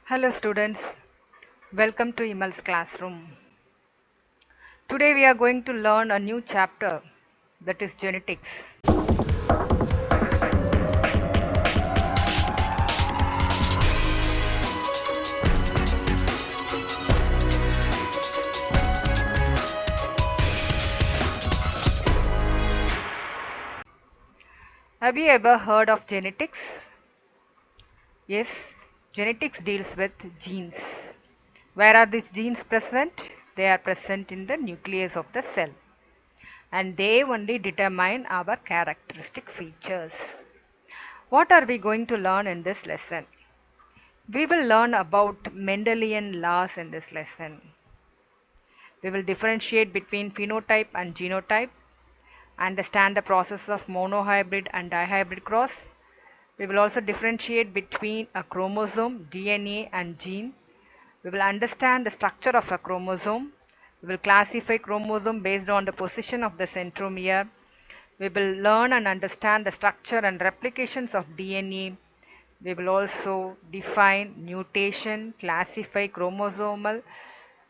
Hello students, welcome to Imal's classroom. Today we are going to learn a new chapter, that is genetics. Have you ever heard of genetics? Yes, genetics deals with genes. Where are these genes present? They are present in the nucleus of the cell, and they only determine our characteristic features. What are we going to learn in this lesson? We will learn about Mendelian laws in this lesson. We will differentiate between phenotype and genotype, understand the process of monohybrid and dihybrid cross. We will also differentiate between a chromosome, DNA and gene. We will understand the structure of a chromosome. We will classify chromosome based on the position of the centromere. We will learn and understand the structure and replications of DNA. We will also define mutation, classify chromosomal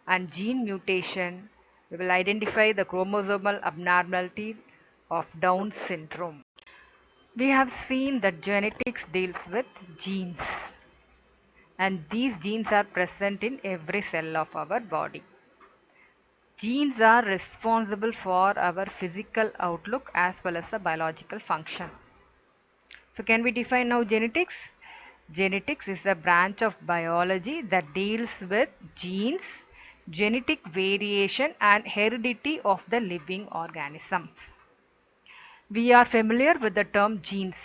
and gene mutation. We will identify the chromosomal abnormality of Down syndrome. We have seen that genetics deals with genes, and these genes are present in every cell of our body. Genes are responsible for our physical outlook as well as the biological function. So can we define now genetics? Genetics is a branch of biology that deals with genes, genetic variation and heredity of the living organisms. We are familiar with the term genes.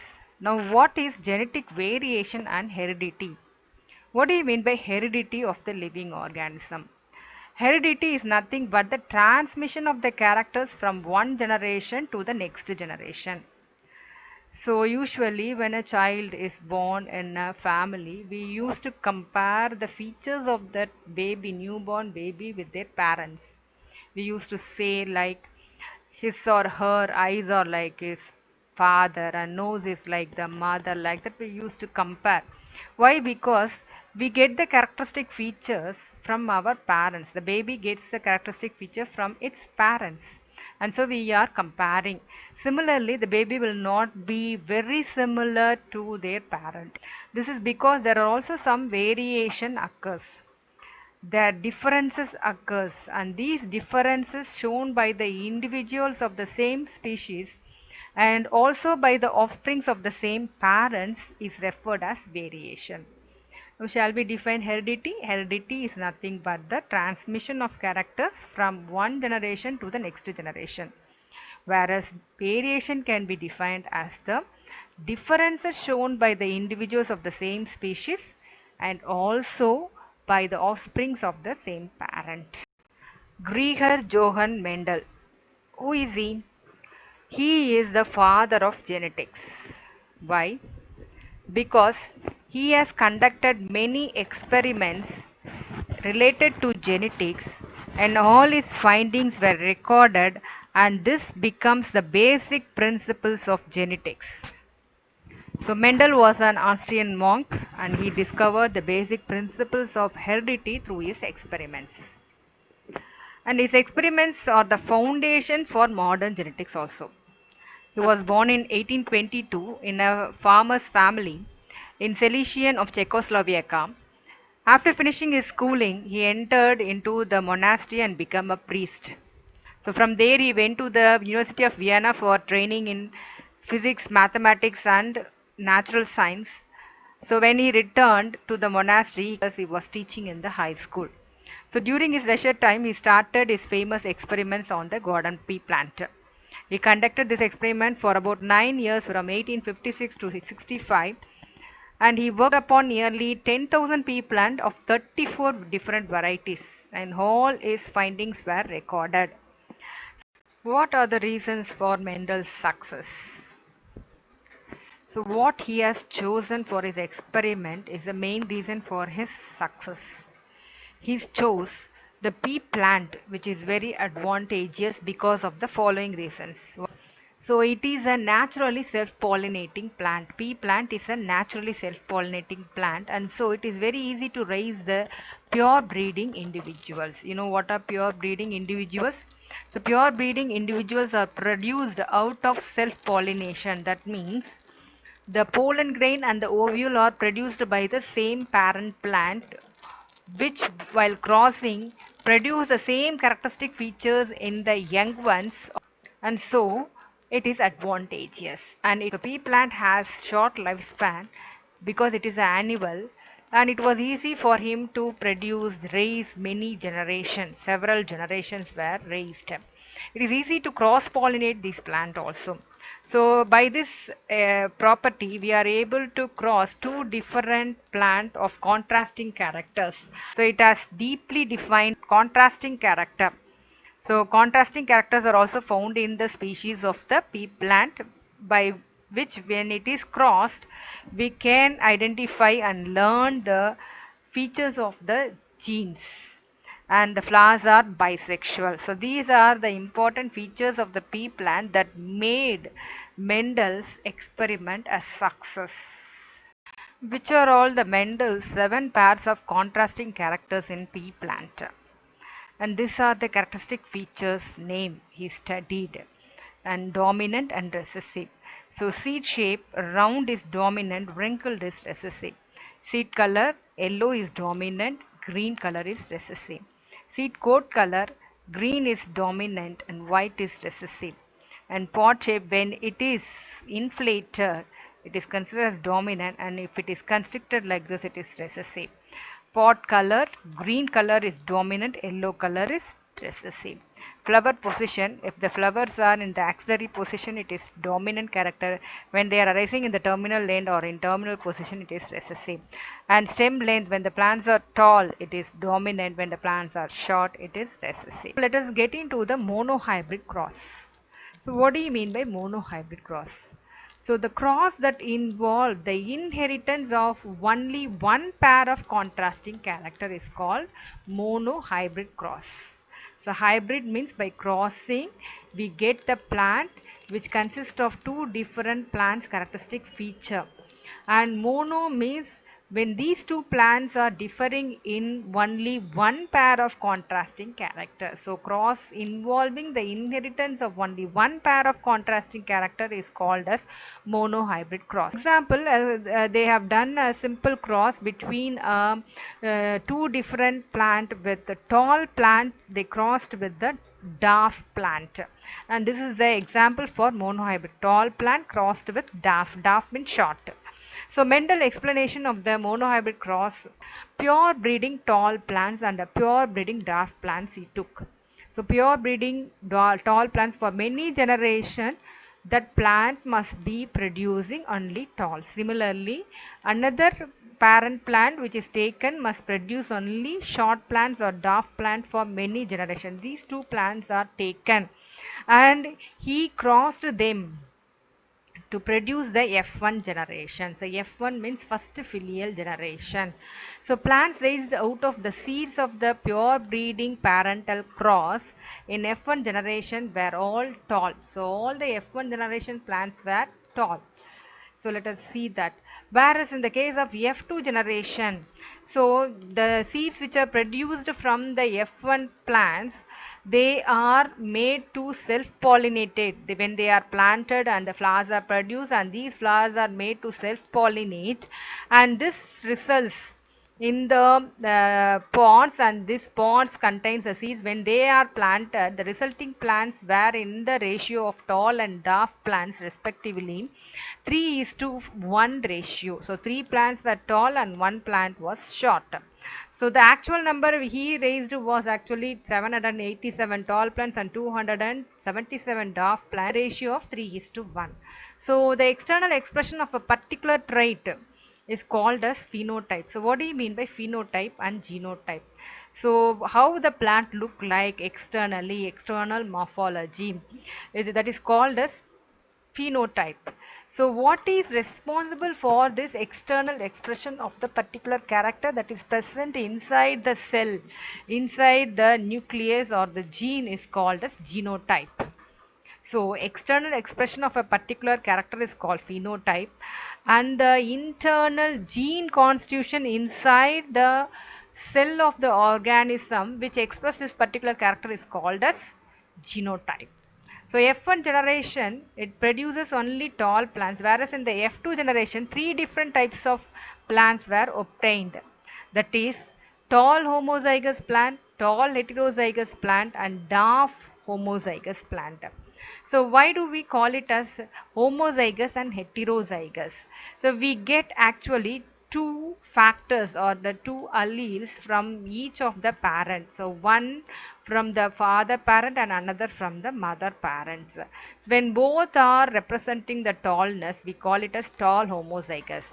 Now what is genetic variation and heredity? What do you mean by heredity of the living organism? Heredity is nothing but the transmission of the characters from one generation to the next generation. So usually when a child is born in a family, we used to compare the features of that baby, newborn baby with their parents. We used to say like his or her eyes are like his father and nose is like the mother, like that we used to compare. Why? Because we get the characteristic features from our parents. The baby gets the characteristic feature from its parents, and so we are comparing. Similarly, the baby will not be very similar to their parent. This is because there are also some variation occurs. There differences occurs, and these differences shown by the individuals of the same species and also by the offsprings of the same parents is referred as variation. Now shall we define heredity? Heredity is nothing but the transmission of characters from one generation to the next generation, whereas variation can be defined as the differences shown by the individuals of the same species and also by the offsprings of the same parent. Gregor Johann Mendel. Who is he? He is the father of genetics. Why? Because he has conducted many experiments related to genetics and all his findings were recorded, and this becomes the basic principles of genetics. So Mendel was an Austrian monk and he discovered the basic principles of heredity through his experiments. And his experiments are the foundation for modern genetics also. He was born in 1822 in a farmer's family in Silesian of Czechoslovakia. After finishing his schooling, he entered into the monastery and became a priest. So from there he went to the University of Vienna for training in physics, mathematics and natural science. So when he returned to the monastery, because he was teaching in the high school. So during his leisure time, he started his famous experiments on the Gordon pea plant. He conducted this experiment for about 9 years from 1856 to 65, and he worked upon nearly 10,000 pea plant of 34 different varieties, and all his findings were recorded. What are the reasons for Mendel's success? So what he has chosen for his experiment is the main reason for his success. He chose the pea plant, which is very advantageous because of the following reasons. So it is a naturally self-pollinating plant. Pea plant is a naturally self-pollinating plant, and so it is very easy to raise the pure breeding individuals. You know what are pure breeding individuals? The pure breeding individuals are produced out of self-pollination. That means the pollen grain and the ovule are produced by the same parent plant, which while crossing produce the same characteristic features in the young ones, and so it is advantageous. And if the pea plant has short lifespan because it is annual, and it was easy for him to raise many generations, several generations were raised. It is easy to cross pollinate this plant also. So by this property, we are able to cross two different plant of contrasting characters. So it has deeply defined contrasting character. So contrasting characters are also found in the species of the pea plant, by which when it is crossed, we can identify and learn the features of the genes. And the flowers are bisexual. So these are the important features of the pea plant that made Mendel's experiment a success. Which are all the Mendel's 7 pairs of contrasting characters in pea plant? And these are the characteristic features name he studied, and dominant and recessive. So seed shape round is dominant, wrinkled is recessive. Seed color yellow is dominant, green color is recessive. Seed coat color green is dominant and white is recessive. And pod shape, when it is inflated, it is considered as dominant, and if it is constricted like this, it is recessive. Pot color, green color is dominant, yellow color is recessive. Flower position, if the flowers are in the axillary position, it is dominant character. When they are arising in the terminal length or in terminal position, it is recessive. And stem length, when the plants are tall, it is dominant. When the plants are short, it is recessive. Let us get into the monohybrid cross. So what do you mean by monohybrid cross? So the cross that involve the inheritance of only one pair of contrasting character is called monohybrid cross. So hybrid means by crossing we get the plant which consists of two different plants characteristic feature, and mono means when these two plants are differing in only one pair of contrasting character. So cross involving the inheritance of only one pair of contrasting character is called as monohybrid cross. Example, they have done a simple cross between two different plant. With the tall plant, they crossed with the dwarf plant, and this is the example for monohybrid. Tall plant crossed with dwarf. Dwarf means short. So Mendel explanation of the monohybrid cross: pure breeding tall plants and a pure breeding dwarf plants he took. So pure breeding tall plants, for many generations that plant must be producing only tall. Similarly, another parent plant which is taken must produce only short plants or dwarf plant for many generations. These two plants are taken and he crossed them to produce the F1 generation. So F1 means first filial generation. So plants raised out of the seeds of the pure breeding parental cross in F1 generation were all tall. So all the F1 generation plants were tall. So let us see that. Whereas in the case of F2 generation, so the seeds which are produced from the F1 plants, they are made to self-pollinate when they are planted and the flowers are produced, and these flowers are made to self-pollinate, and this results in the pods, and these pods contains the seeds. When they are planted, the resulting plants were in the ratio of tall and dwarf plants respectively 3:1 ratio. So 3 plants were tall and 1 plant was short. So the actual number he raised was actually 787 tall plants and 277 dwarf plants, ratio of 3:1. So the external expression of a particular trait is called as phenotype. So what do you mean by phenotype and genotype? So how the plant look like externally, external morphology, that is called as phenotype. So what is responsible for this external expression of the particular character that is present inside the cell, inside the nucleus or the gene, is called as genotype. So external expression of a particular character is called phenotype, and the internal gene constitution inside the cell of the organism which express this particular character is called as genotype. So F1 generation, it produces only tall plants, whereas in the F2 generation three different types of plants were obtained. That is tall homozygous plant, tall heterozygous plant, and dwarf homozygous plant. So why do we call it as homozygous and heterozygous? So we get actually two factors or the two alleles from each of the parents. So one from the father parent and another from the mother parents. When both are representing the tallness, we call it as tall homozygous.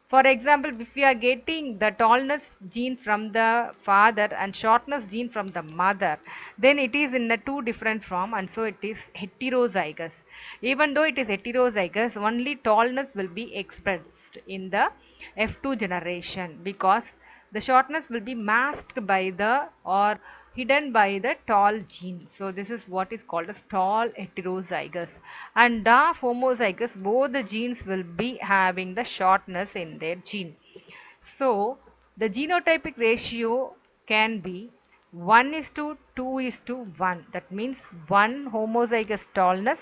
For example, if we are getting the tallness gene from the father and shortness gene from the mother, then it is in the two different form, and so it is heterozygous. Even though it is heterozygous, only tallness will be expressed in the F2 generation because the shortness will be masked by the or hidden by the tall gene. So this is what is called as tall heterozygous. And dwarf homozygous, both the genes will be having the shortness in their gene. So the genotypic ratio can be 1 is to 2 is to 1. That means 1 homozygous tallness,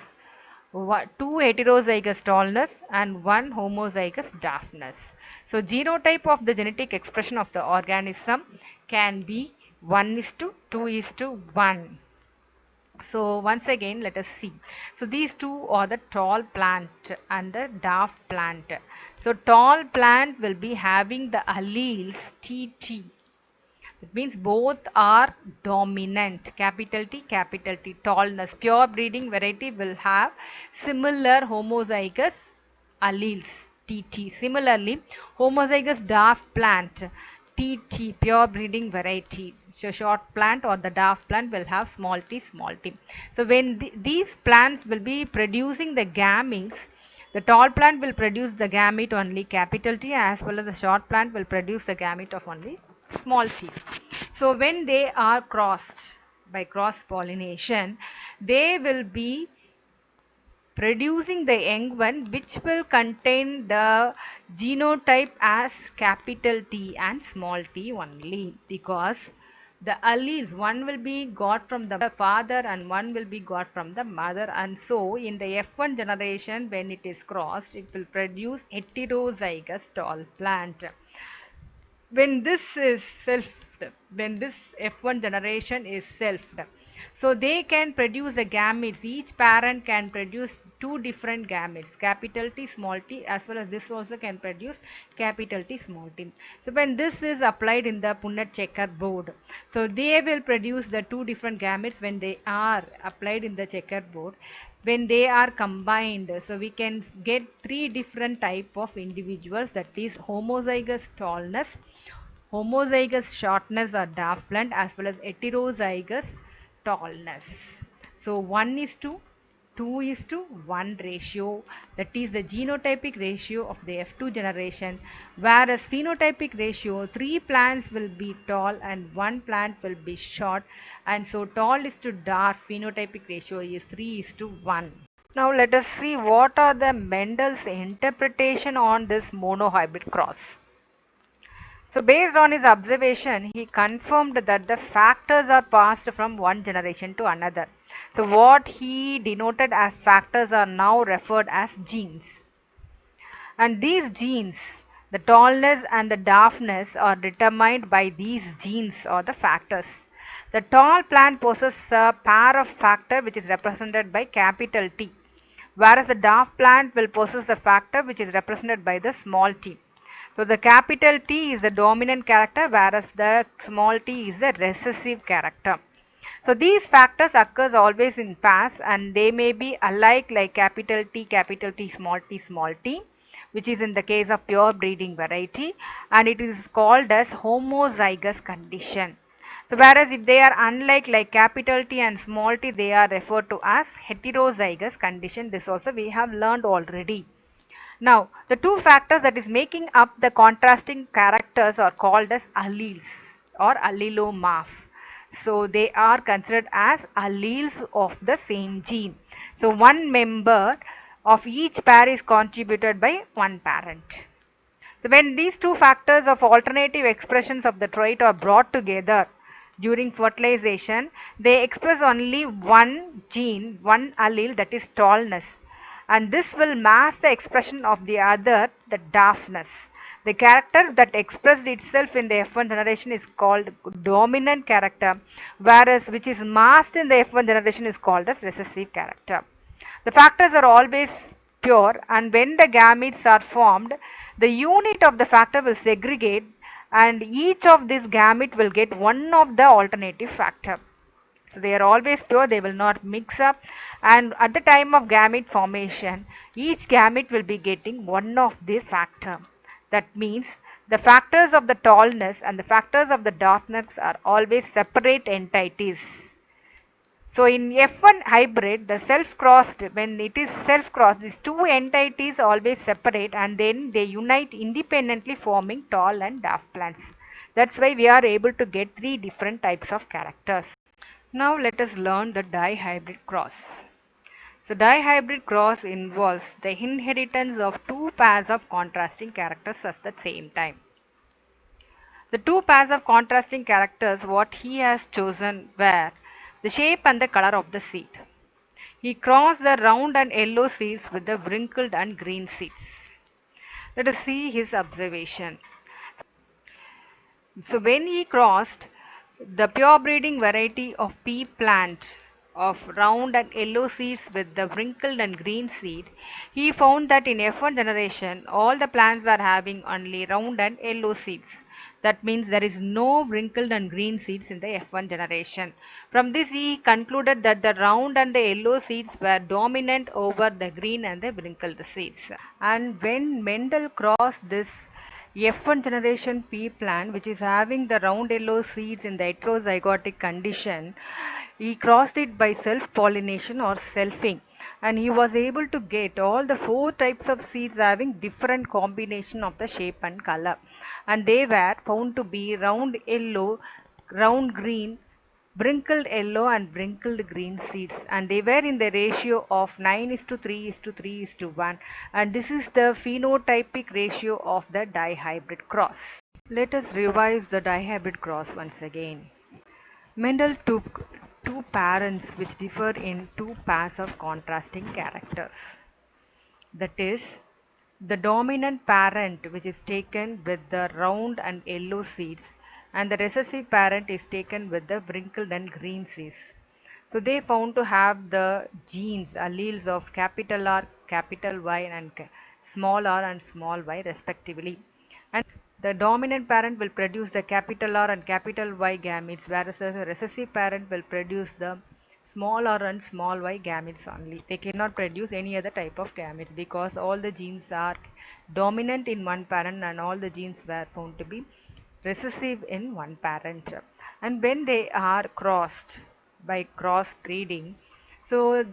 2 heterozygous tallness, and 1 homozygous dwarfness. So genotype of the genetic expression of the organism can be 1 is to 2 is to 1. So once again let us see. So these two are the tall plant and the dwarf plant. So tall plant will be having the alleles TT. It means both are dominant, capital T, tallness. Pure breeding variety will have similar homozygous alleles, TT. Similarly, homozygous dwarf plant, TT, pure breeding variety. So short plant or the dwarf plant will have small t, small t. So when these plants will be producing the gametes, the tall plant will produce the gamete only capital T, as well as the short plant will produce the gamete of only small t. So when they are crossed by cross pollination, they will be producing the young one which will contain the genotype as capital T and small t only, because the alleles, one will be got from the father and one will be got from the mother, and so in the F1 generation when it is crossed, it will produce heterozygous tall plant. When this is selfed, when this F1 generation is selfed, so they can produce the gametes. Each parent can produce two different gametes, capital T, small t, as well as this also can produce capital T, small t. So when this is applied in the Punnett checkerboard, so they will produce the two different gametes when they are applied in the checkerboard. When they are combined, so we can get three different type of individuals, that is homozygous tallness, homozygous shortness or dwarf plant, as well as heterozygous tallness. So 1 is to 2 is to 1 ratio, that is the genotypic ratio of the F2 generation, whereas phenotypic ratio 3 plants will be tall and 1 plant will be short, and so tall is to dwarf, phenotypic ratio is 3 is to 1. Now let us see what are the Mendel's interpretation on this monohybrid cross. So based on his observation, he confirmed that the factors are passed from one generation to another. So what he denoted as factors are now referred as genes. And these genes, the tallness and the dwarfness, are determined by these genes or the factors. The tall plant possesses a pair of factor which is represented by capital T, whereas the dwarf plant will possess a factor which is represented by the small t. So the capital T is the dominant character, whereas the small t is the recessive character. So these factors occurs always in pairs, and they may be alike like capital T, small t, which is in the case of pure breeding variety, and it is called as homozygous condition. So whereas if they are unlike like capital T and small t, they are referred to as heterozygous condition. This also we have learned already. Now, the two factors that is making up the contrasting characters are called as alleles or allelomorph. So, they are considered as alleles of the same gene. So one member of each pair is contributed by one parent. So when these two factors of alternative expressions of the trait are brought together during fertilization, they express only one gene, one allele, that is tallness, and this will mask the expression of the other, the dwarfness. The character that expressed itself in the F1 generation is called dominant character, whereas which is masked in the F1 generation is called as recessive character. The factors are always pure, and when the gametes are formed, the unit of the factor will segregate, and each of these gamete will get one of the alternative factor. So they are always pure, they will not mix up, and at the time of gamete formation, each gamete will be getting one of this factor. That means the factors of the tallness and the factors of the darkness are always separate entities. So in F1 hybrid, the self-crossed, when it is self-crossed, these two entities always separate and then they unite independently, forming tall and dwarf plants. That's why we are able to get three different types of characters. Now let us learn the dihybrid cross. So dihybrid cross involves the inheritance of two pairs of contrasting characters at the same time. The two pairs of contrasting characters what he has chosen were the shape and the color of the seed. He crossed the round and yellow seeds with the wrinkled and green seeds. Let us see his observation. So when he crossed the pure breeding variety of pea plant of round and yellow seeds with the wrinkled and green seed, he found that in F1 generation all the plants were having only round and yellow seeds. That means there is no wrinkled and green seeds in the F1 generation. From this he concluded that the round and the yellow seeds were dominant over the green and the wrinkled seeds. And when Mendel crossed this F1 generation pea plant, which is having the round yellow seeds in the heterozygotic condition, he crossed it by self-pollination or selfing, and he was able to get all the four types of seeds having different combination of the shape and color, and they were found to be round yellow, round green, wrinkled yellow and wrinkled green seeds, and they were in the ratio of 9 is to 3 is to 3 is to 1, and this is the phenotypic ratio of the dihybrid cross. Let us revise the dihybrid cross once again. Mendel took two parents which differ in two pairs of contrasting characters. That is, the dominant parent which is taken with the round and yellow seeds, and the recessive parent is taken with the wrinkled and green seeds. So they found to have the genes, alleles of capital R, capital Y and small r and small y respectively. And the dominant parent will produce the capital R and capital Y gametes, whereas the recessive parent will produce the small r and small y gametes only. They cannot produce any other type of gametes because all the genes are dominant in one parent and all the genes were found to be recessive in one parent. And when they are crossed by cross breeding, so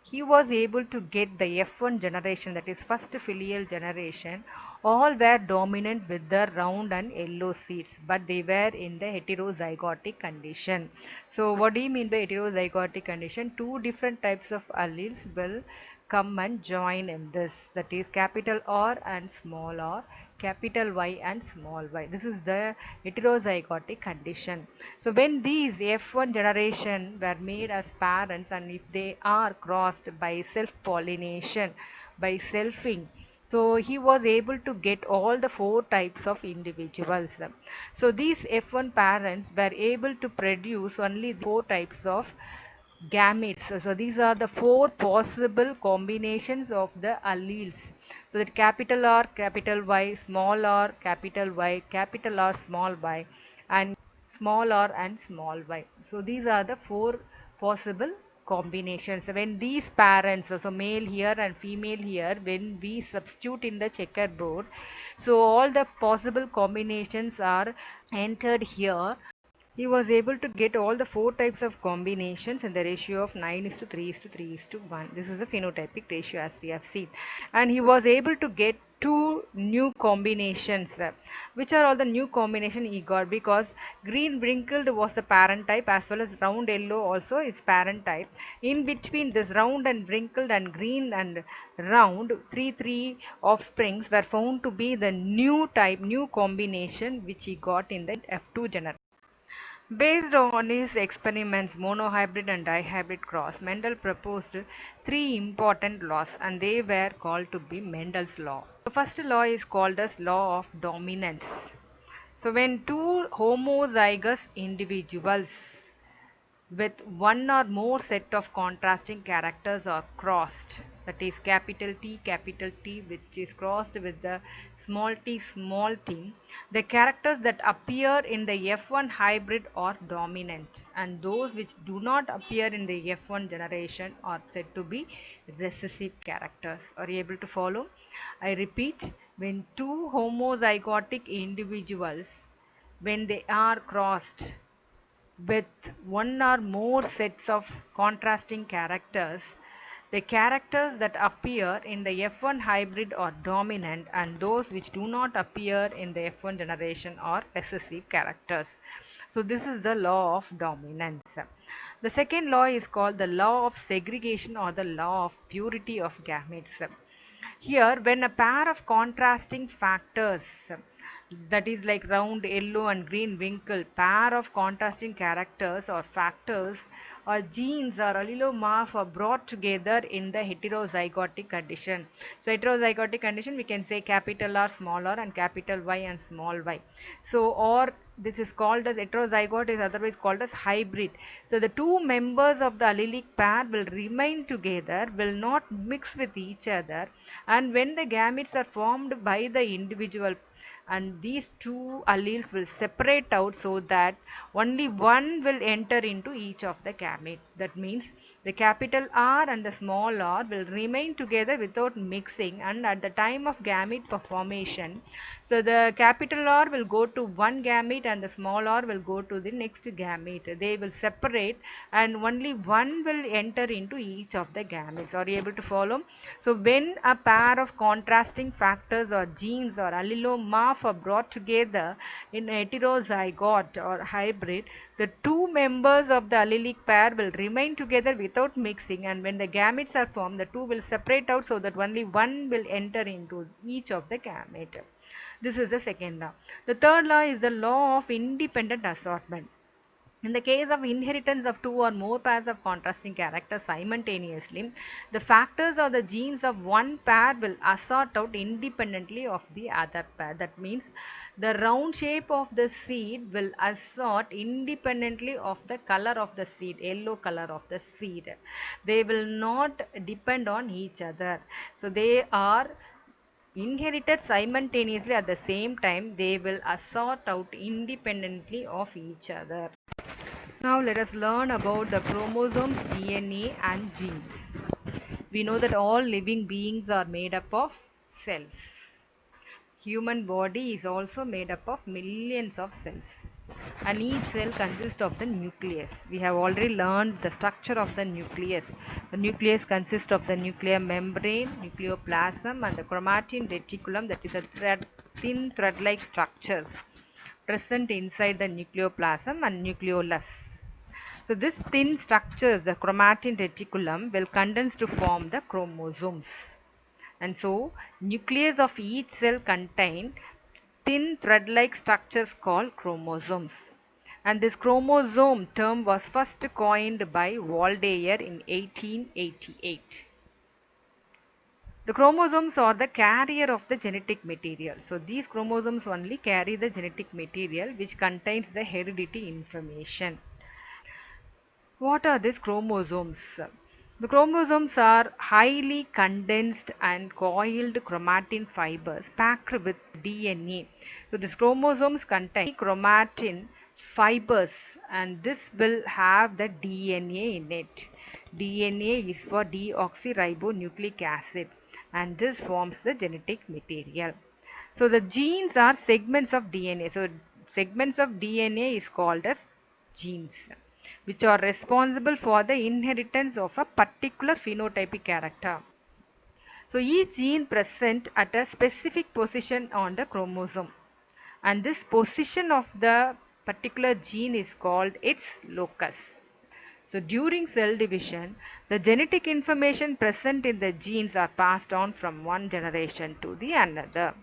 he was able to get the F1 generation, that is first filial generation, all were dominant with the round and yellow seeds, but they were in the heterozygotic condition. So what do you mean by heterozygotic condition? Two different types of alleles will come and join in this, that is capital R and small r, capital Y and small y. This is the heterozygotic condition. So when these F1 generation were made as parents, and if they are crossed by self-pollination, by selfing, so he was able to get all the four types of individuals. So these F1 parents were able to produce only four types of gametes. So these are the four possible combinations of the alleles. So that capital R, capital Y, small r, capital Y, capital R, small y, and small r and small y. So these are the four possible combinations. When these parents, so male here and female here, when we substitute in the checkerboard, so all the possible combinations are entered here. He was able to get all the four types of combinations in the ratio of 9:3:3:1. This is the phenotypic ratio as we have seen. And he was able to get two new combinations. Which are all the new combination he got? Because green wrinkled was the parent type, as well as round yellow also is parent type. In between this round and wrinkled and green and round, three offsprings were found to be the new type, new combination which he got in the F2 generation. Based on his experiments, monohybrid and dihybrid cross, Mendel proposed three important laws, and they were called to be Mendel's law. The first law is called as law of dominance. So when two homozygous individuals with one or more set of contrasting characters are crossed, that is capital T which is crossed with the small t, the characters that appear in the F1 hybrid are dominant, and those which do not appear in the F1 generation are said to be recessive characters. Are you able to follow? I repeat, when two homozygotic individuals, when they are crossed with one or more sets of contrasting characters, the characters that appear in the F1 hybrid are dominant, and those which do not appear in the F1 generation are recessive characters. So this is the law of dominance. The second law is called the law of segregation or the law of purity of gametes. Here, when a pair of contrasting factors, that is like round yellow and green winkle, pair of contrasting characters or factors or genes or allelomorph are brought together in the heterozygotic condition. So heterozygotic condition, we can say capital R small r and capital Y and small y. So or this is called as heterozygote, is otherwise called as hybrid. So the two members of the allelic pair will remain together, will not mix with each other, and when the gametes are formed by the individual, and these two alleles will separate out so that only one will enter into each of the gamete. That means the capital R and the small r will remain together without mixing, and at the time of gamete formation, so the capital R will go to one gamete and the small r will go to the next gamete. They will separate and only one will enter into each of the gametes. Are you able to follow? So when a pair of contrasting factors or genes or allelomorph are brought together in heterozygote or hybrid, the two members of the allelic pair will remain together without mixing, and when the gametes are formed, the two will separate out so that only one will enter into each of the gamete. This is the second law. The third law is the law of independent assortment. In the case of inheritance of two or more pairs of contrasting characters simultaneously, the factors or the genes of one pair will assort out independently of the other pair. That means the round shape of the seed will assort independently of the color of the seed, yellow color of the seed. They will not depend on each other. So they are inherited simultaneously. At the same time, they will assort out independently of each other. Now let us learn about the chromosomes, DNA and genes. We know that all living beings are made up of cells. Human body is also made up of millions of cells, and each cell consists of the nucleus. We have already learned the structure of the nucleus. The nucleus consists of the nuclear membrane, nucleoplasm and the chromatin reticulum, that is a thin thread-like structures present inside the nucleoplasm and nucleolus. So this thin structures, the chromatin reticulum, will condense to form the chromosomes. And so nucleus of each cell contain thin thread-like structures called chromosomes. And this chromosome term was first coined by Waldeyer in 1888. The chromosomes are the carrier of the genetic material. So these chromosomes only carry the genetic material which contains the heredity information. What are these chromosomes? The chromosomes are highly condensed and coiled chromatin fibers packed with DNA. So these chromosomes contain chromatin fibers, and this will have the DNA in it. DNA is for deoxyribonucleic acid, and this forms the genetic material. So the genes are segments of DNA. So segments of DNA is called as genes which are responsible for the inheritance of a particular phenotypic character. So each gene present at a specific position on the chromosome, and this position of the particular gene is called its locus. So during cell division, the genetic information present in the genes are passed on from one generation to the another.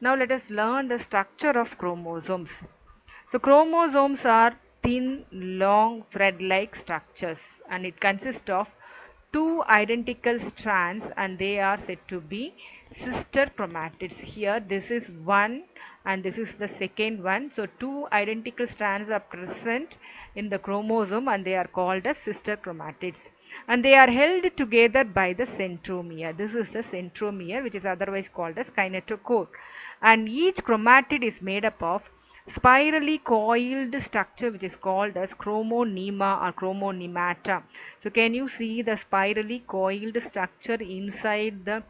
Now let us learn the structure of chromosomes. So chromosomes are thin, long, thread-like structures, and it consists of two identical strands, and they are said to be sister chromatids. Here this is one and this is the second one. So two identical strands are present in the chromosome and they are called as sister chromatids. And they are held together by the centromere. This is the centromere, which is otherwise called as kinetochore. And each chromatid is made up of spirally coiled structure which is called as chromonema or chromonemata. So can you see the spirally coiled structure inside the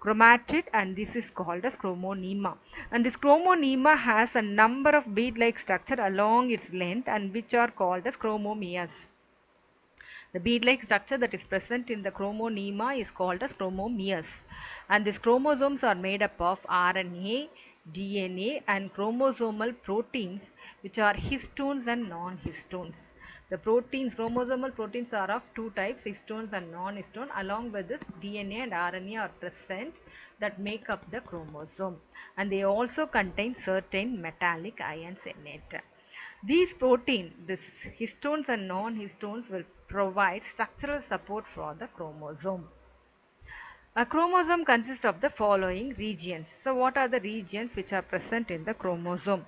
chromatid, and this is called as chromonema. And this chromonema has a number of bead-like structure along its length and which are called as chromomeres. The bead-like structure that is present in the chromonema is called as chromomeres. And these chromosomes are made up of RNA, DNA and chromosomal proteins which are histones and non-histones. The proteins, chromosomal proteins are of two types, histones and non-histone. Along with this, DNA and RNA are present that make up the chromosome. And they also contain certain metallic ions in it. These proteins, this histones and non-histones, will provide structural support for the chromosome. A chromosome consists of the following regions. So what are the regions which are present in the chromosome?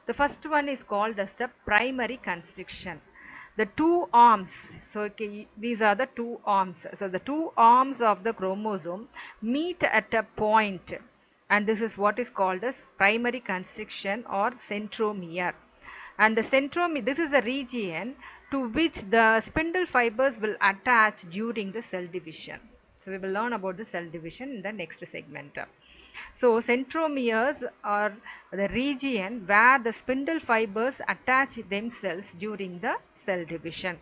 The first one is called as the primary constriction. The two arms, so okay, these are the two arms. So the two arms of the chromosome meet at a point, and this is what is called as primary constriction or centromere. And the centromere, this is the region to which the spindle fibers will attach during the cell division. So we will learn about the cell division in the next segment. So centromeres are the region where the spindle fibers attach themselves during the cell division.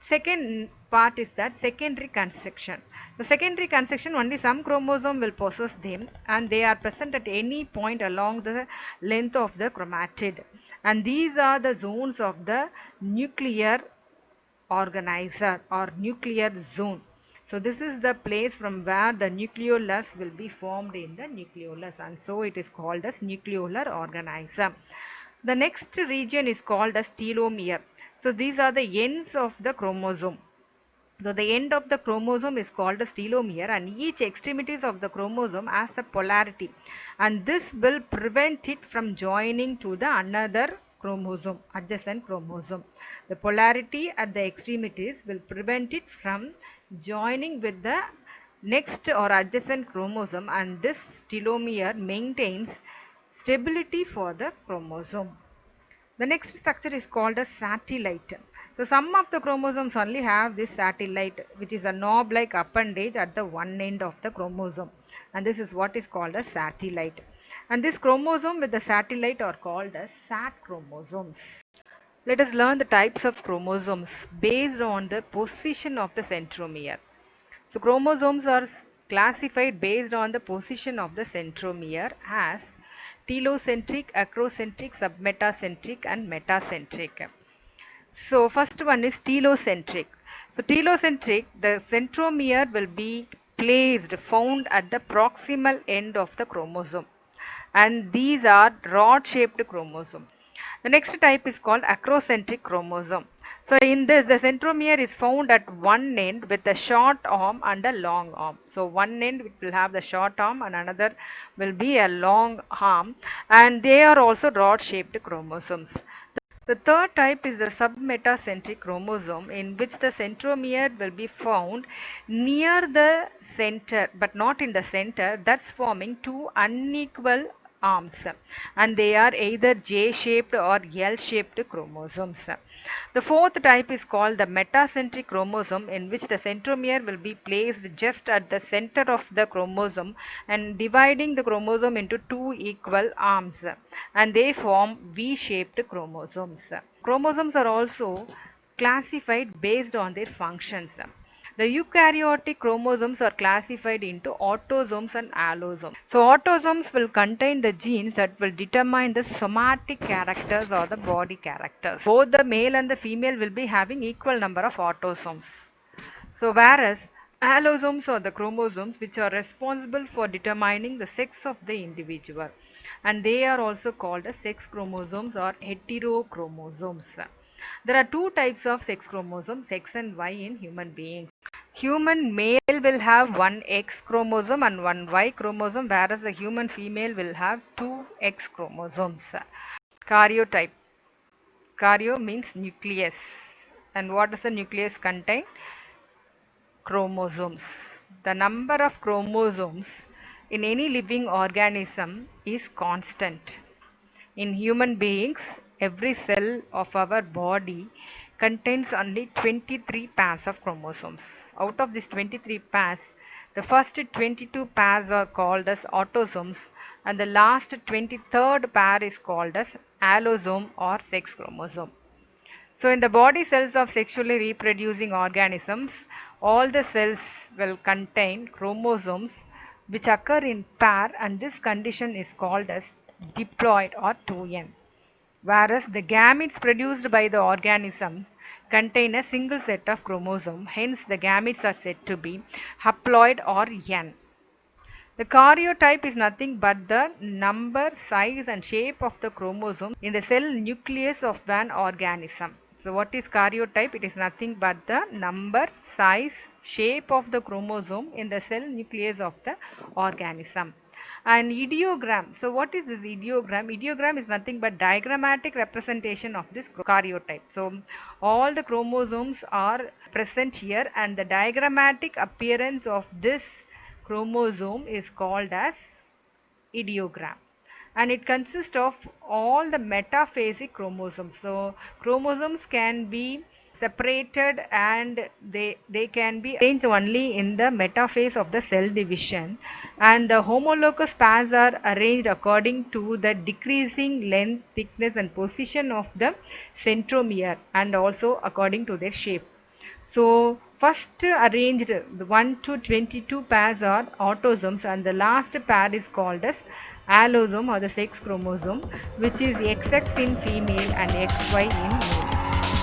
Second part is that secondary constriction. The secondary constriction, only some chromosome will possess them and they are present at any point along the length of the chromatid. And these are the zones of the nuclear organizer or nuclear zone. So this is the place from where the nucleolus will be formed in the nucleolus, and so it is called as nucleolar organism. The next region is called as telomere. So these are the ends of the chromosome. So the end of the chromosome is called as telomere, and each extremities of the chromosome has a polarity, and this will prevent it from joining to the another chromosome, adjacent chromosome. The polarity at the extremities will prevent it from joining with the next or adjacent chromosome, and this telomere maintains stability for the chromosome. The next structure is called a satellite. So some of the chromosomes only have this satellite, which is a knob-like appendage at the one end of the chromosome, and this is what is called a satellite. And this chromosome with the satellite are called as sat chromosomes. Let us learn the types of chromosomes based on the position of the centromere. So chromosomes are classified based on the position of the centromere as telocentric, acrocentric, submetacentric and metacentric. So first one is telocentric. So telocentric, the centromere will be found at the proximal end of the chromosome, and these are rod shaped chromosomes. The next type is called acrocentric chromosome. So in this, the centromere is found at one end with a short arm and a long arm. So one end will have the short arm and another will be a long arm, and they are also rod shaped chromosomes. The third type is the submetacentric chromosome, in which the centromere will be found near the center but not in the center, thus forming two unequal arms, and they are either J-shaped or L-shaped chromosomes. The fourth type is called the metacentric chromosome, in which the centromere will be placed just at the center of the chromosome and dividing the chromosome into two equal arms, and they form V-shaped chromosomes. Chromosomes are also classified based on their functions. The eukaryotic chromosomes are classified into autosomes and allosomes. So autosomes will contain the genes that will determine the somatic characters or the body characters. Both the male and the female will be having equal number of autosomes. So whereas allosomes are the chromosomes which are responsible for determining the sex of the individual, and they are also called as sex chromosomes or heterochromosomes. There are two types of sex chromosomes, X and Y, in human beings. Human male will have one X chromosome and one Y chromosome, whereas the human female will have two X chromosomes. Karyotype. Karyo means nucleus. And what does the nucleus contain? Chromosomes. The number of chromosomes in any living organism is constant. In human beings, every cell of our body contains only 23 pairs of chromosomes. Out of these 23 pairs, the first 22 pairs are called as autosomes, and the last 23rd pair is called as allosome or sex chromosome. So in the body cells of sexually reproducing organisms, all the cells will contain chromosomes which occur in pair, and this condition is called as diploid or 2n. Whereas the gametes produced by the organisms contain a single set of chromosomes, hence the gametes are said to be haploid or n. The karyotype is nothing but the number, size and shape of the chromosome in the cell nucleus of an organism. So what is karyotype? It is nothing but the number, size, shape of the chromosome in the cell nucleus of the organism. And ideogram. So what is this ideogram? Ideogram is nothing but diagrammatic representation of this karyotype. So all the chromosomes are present here, and the diagrammatic appearance of this chromosome is called as ideogram, and it consists of all the metaphasic chromosomes. So chromosomes can be separated, and they can be arranged only in the metaphase of the cell division, and the homologous pairs are arranged according to the decreasing length, thickness and position of the centromere, and also according to their shape. So first arranged, the 1 to 22 pairs are autosomes, and the last pair is called as allosome or the sex chromosome, which is XX in female and XY in male.